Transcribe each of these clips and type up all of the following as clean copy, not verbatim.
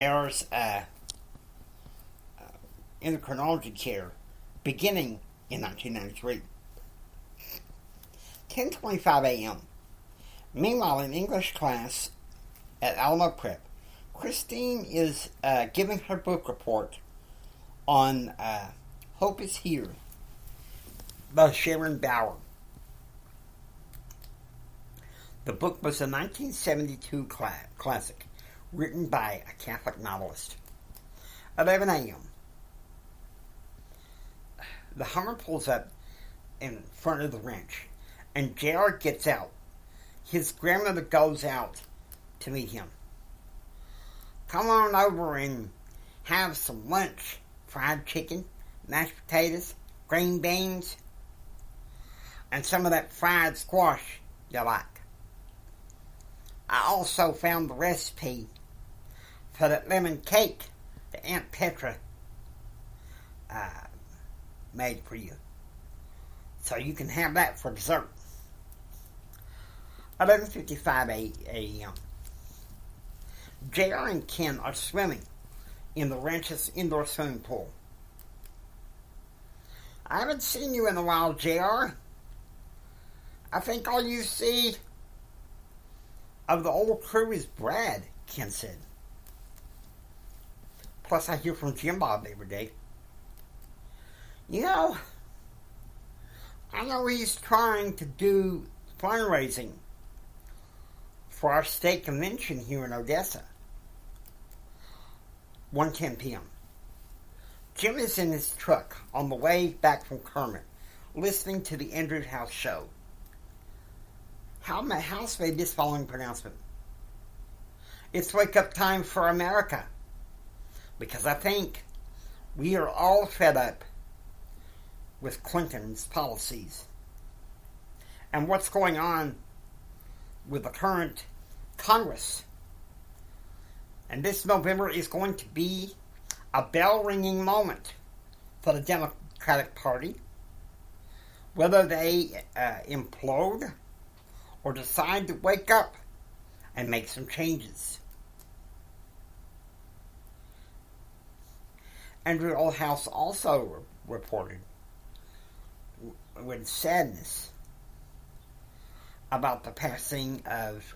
Errors endocrinology care beginning in 1993. 10:25 a.m. Meanwhile, in English class at Alamo Prep, Christine is giving her book report on Hope is Here by Sharon Bauer. The book was a 1972 classic written by a Catholic novelist. 11 a.m. The Hummer pulls up in front of the ranch, and JR gets out. His grandmother goes out to meet him. Come on over and have some lunch. Fried chicken, mashed potatoes, green beans, and some of that fried squash you like. I also found the recipe for that lemon cake that Aunt Petra made for you. So you can have that for dessert. 11:55 a.m. JR and Ken are swimming in the ranch's indoor swimming pool. I haven't seen you in a while, JR. I think all you see of the old crew is Brad, Ken said. Plus, I hear from Jim Bob every day. I know he's trying to do fundraising for our state convention here in Odessa. 1:10 p.m. Jim is in his truck on the way back from Kermit, listening to the Andrew House show. House made this following pronouncement. It's wake up time for America, because I think we are all fed up with Clinton's policies and what's going on with the current Congress. And this November is going to be a bell-ringing moment for the Democratic Party, whether they implode or decide to wake up and make some changes. Andrew Oldhouse also reported with sadness about the passing of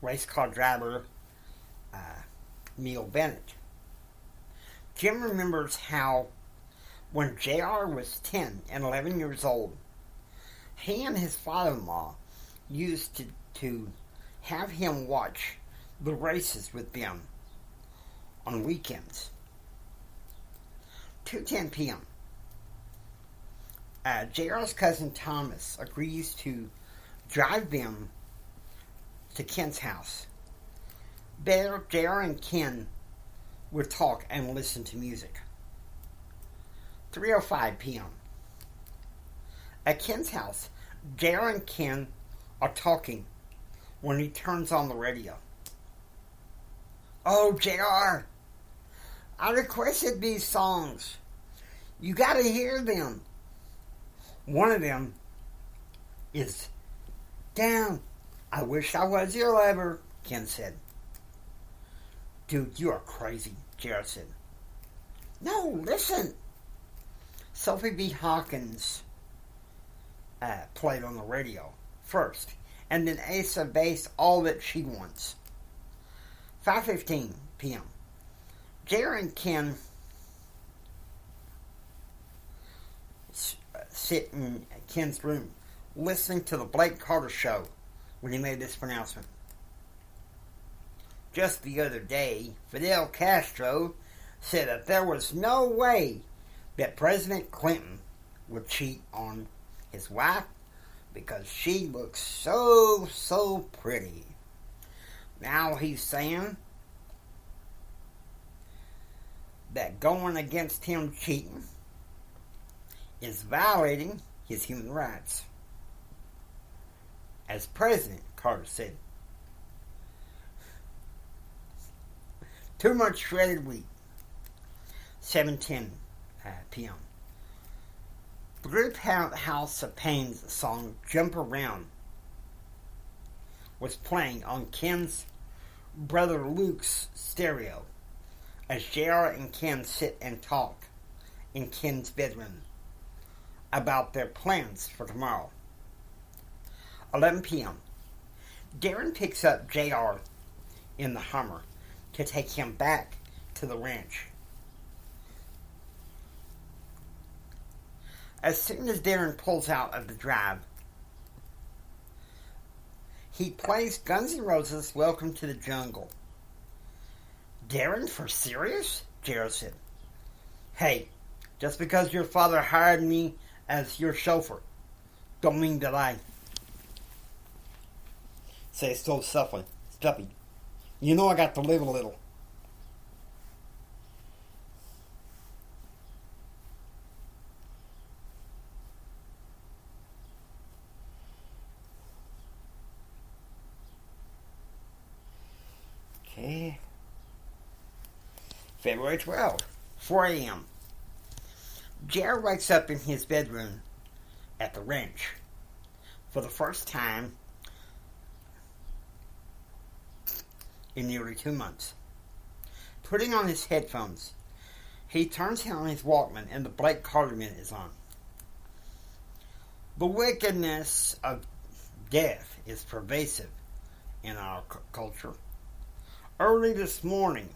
race car driver Neil Bennett. Jim remembers how when JR was 10 and 11 years old, he and his father-in-law used to have him watch the races with them on weekends. 2:10 p.m. JR's cousin Thomas agrees to drive them to Ken's house. JR and Ken would talk and listen to music. 3:05 p.m. At Ken's house, JR and Ken are talking when he turns on the radio. Oh, JR, I requested these songs. You gotta hear them. One of them is Down, I Wish I Was Your Lover, Ken said. Dude, you are crazy, JR said. No, listen. Sophie B. Hawkins played on the radio first, and then Asa Bass, All That She Wants. 5:15 p.m. JR and Ken sit in Ken's room listening to the Blake Carter show when he made this pronouncement. Just the other day, Fidel Castro said that there was no way that President Clinton would cheat on his wife because she looks so pretty. Now he's saying that going against him cheating is violating his human rights. As president, Carter said. Too much shredded wheat. 7:10 p.m. The group House of Pain's song Jump Around was playing on Ken's Brother Luke's stereo as JR and Ken sit and talk in Ken's bedroom about their plans for tomorrow. 11 p.m. Darren picks up JR in the Hummer to take him back to the ranch. As soon as Darren pulls out of the drive, he plays Guns N' Roses' Welcome to the Jungle. Darren, for serious? JR said. Hey, just because your father hired me as your chauffeur, don't mean that I say so stuffy. You know I got to live a little. Okay. February 12th, 4 a.m. JR wakes up in his bedroom at the ranch for the first time in nearly 2 months. Putting on his headphones, he turns on his Walkman and the Blake Carter Minute is on. The wickedness of death is pervasive in our culture. Early this morning,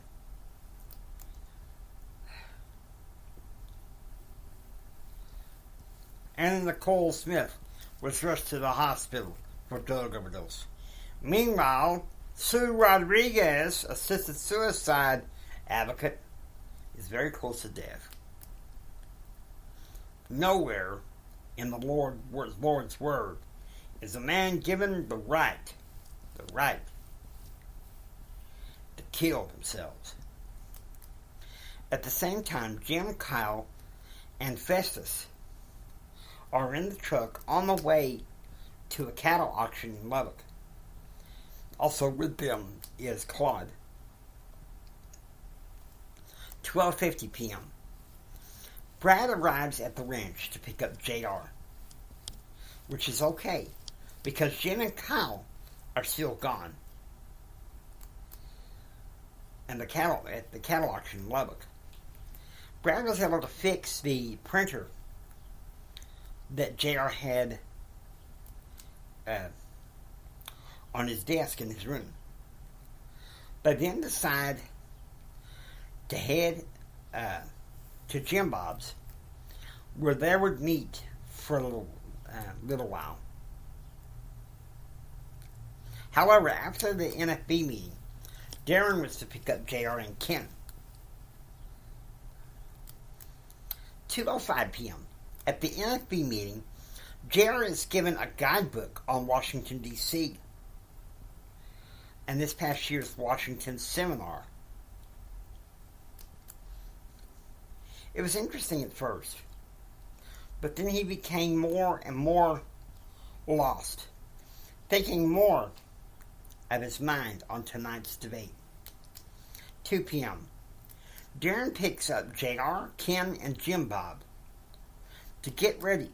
Anna Nicole Smith was rushed to the hospital for drug overdose. Meanwhile, Sue Rodriguez, assisted suicide advocate, is very close to death. Nowhere in the Lord's word is a man given the right to kill themselves. At the same time, Jim, Kyle, and Festus are in the truck on the way to a cattle auction in Lubbock. Also with them is Claude. 12:50 p.m. Brad arrives at the ranch to pick up JR, which is okay because Jim and Kyle are still gone. And at the cattle auction in Lubbock, Brad was able to fix the printer that JR had on his desk in his room. They then decide to head to Jim Bob's, where they would meet for a little while. However, after the NFB meeting, Darren was to pick up JR and Ken. 2:05 p.m. At the NFB meeting, JR is given a guidebook on Washington, D.C. and this past year's Washington seminar. It was interesting at first, but then he became more and more lost, thinking more of his mind on tonight's debate. 2 p.m. Darren picks up JR, Ken, and Jim Bob to get ready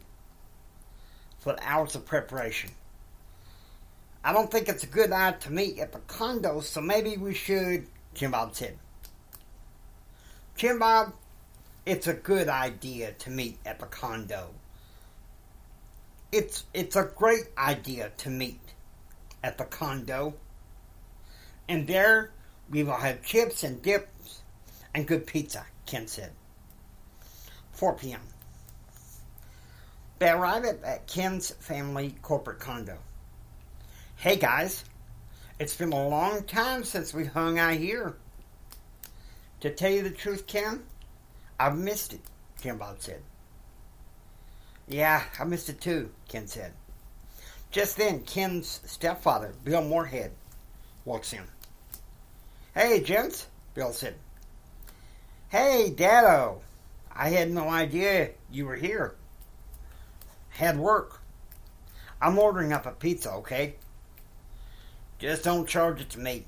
for the hours of preparation. I don't think it's a good idea to meet at the condo, so maybe we should, Jim Bob said. Jim Bob, it's a good idea to meet at the condo. It's a great idea to meet at the condo. And there we will have chips and dips and good pizza, Ken said. 4 p.m. They arrive at Ken's family corporate condo. Hey guys, it's been a long time since we hung out here. To tell you the truth, Ken, I've missed it, Jim Bob said. Yeah, I missed it too, Ken said. Just then, Ken's stepfather, Bill Moorhead, walks in. Hey, gents, Bill said. Hey, Daddo, I had no idea you were here. Had work. I'm ordering up a pizza, okay? Just don't charge it to me.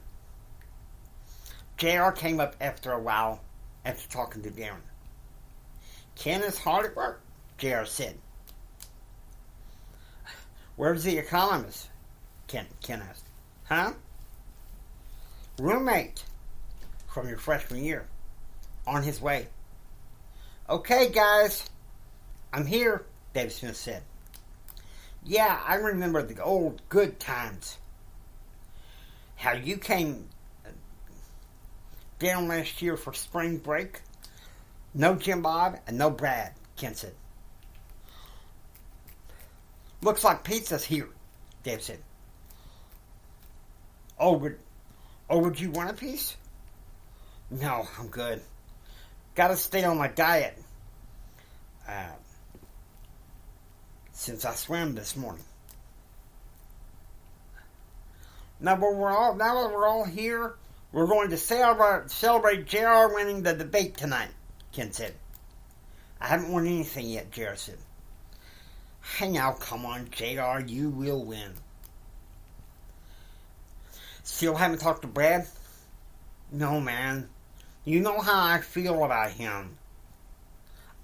JR came up after a while after talking to Darren. Ken is hard at work, JR said. Where's the economist? Ken asked. Huh? roommate from your freshman year on his way. Okay, guys, I'm here, Dave Smith said. Yeah, I remember the old good times. How you came down last year for spring break. No Jim Bob and no Brad, Ken said. Looks like pizza's here, Dave said. Would you want a piece? No, I'm good. Gotta stay on my diet. Since I swam this morning. Now that we're all here, we're going to celebrate JR winning the debate tonight, Ken said. I haven't won anything yet, JR said. Hey now, come on, JR, you will win. Still haven't talked to Brad? No, man. You know how I feel about him.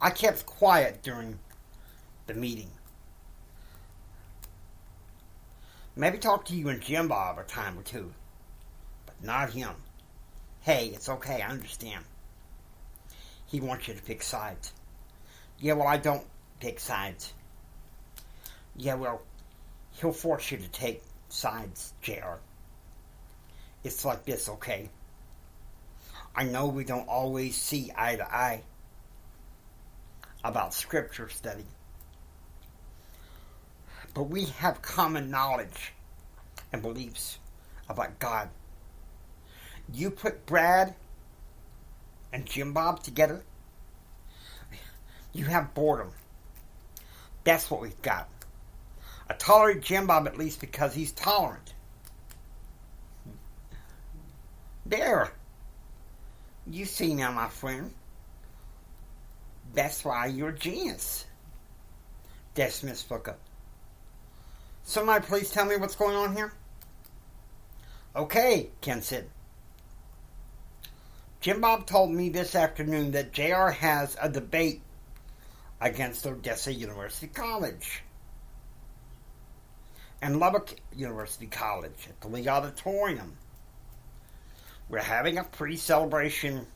I kept quiet during the meeting. Maybe talk to you and Jim Bob a time or two. But not him. Hey, it's okay, I understand. He wants you to pick sides. Yeah, well, I don't pick sides. Yeah, well, he'll force you to take sides, JR. It's like this, okay? I know we don't always see eye to eye about scripture study. But we have common knowledge and beliefs about God. You put Brad and Jim Bob together, you have boredom. That's what we've got. I tolerate Jim Bob at least because he's tolerant. There. You see now, my friend. That's why you're a genius. Dave Smith spoke up. Somebody please tell me what's going on here? Okay, Ken said. Jim Bob told me this afternoon that JR has a debate against Odessa University College and Lubbock University College at the Lee Auditorium. We're having a pre-celebration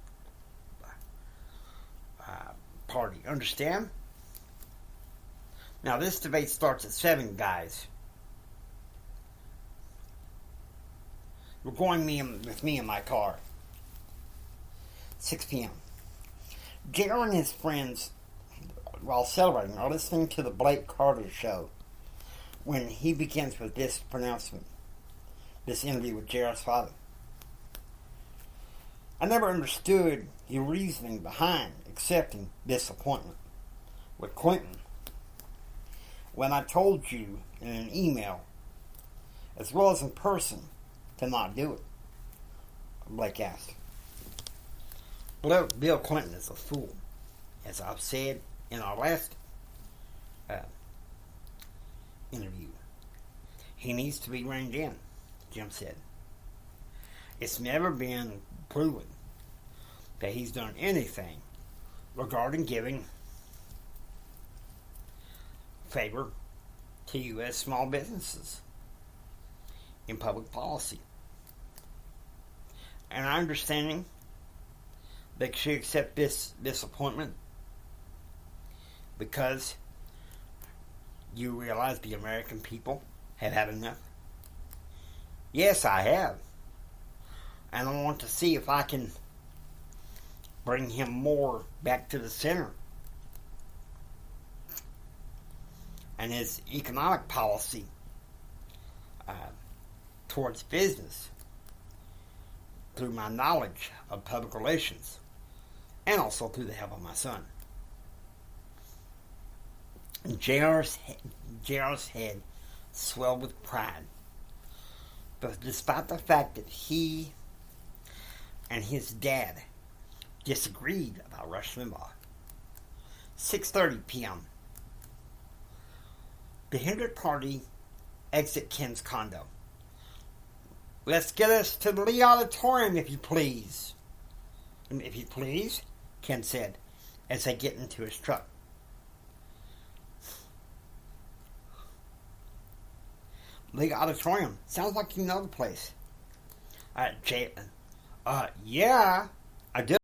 party. Understand? Now, this debate starts at 7, guys. We're going with me in my car. 6 p.m. JR and his friends, while celebrating, are listening to the Blake Carter show when he begins with this pronouncement, this interview with JR's father. I never understood the reasoning behind accepting this appointment with Clinton when I told you in an email, as well as in person, to not do it, Blake asked. Bill Clinton is a fool, as I've said in our last interview. He needs to be reined in, Jim said. It's never been proven that he's done anything regarding giving favor to U.S. small businesses in public policy. And our understanding that she accept this appointment because you realize the American people have had enough? Yes, I have. And I want to see if I can bring him more back to the center. And his economic policy towards business through my knowledge of public relations and also through the help of my son. And JR's head swelled with pride. But despite the fact that he and his dad disagreed about Rush Limbaugh. 6:30 p.m. The Hendrick party exit Ken's condo. Let's get us to the Lee Auditorium, if you please. If you please, Ken said, as they get into his truck. Lee Auditorium. Sounds like you know the place. Jay, yeah, I did.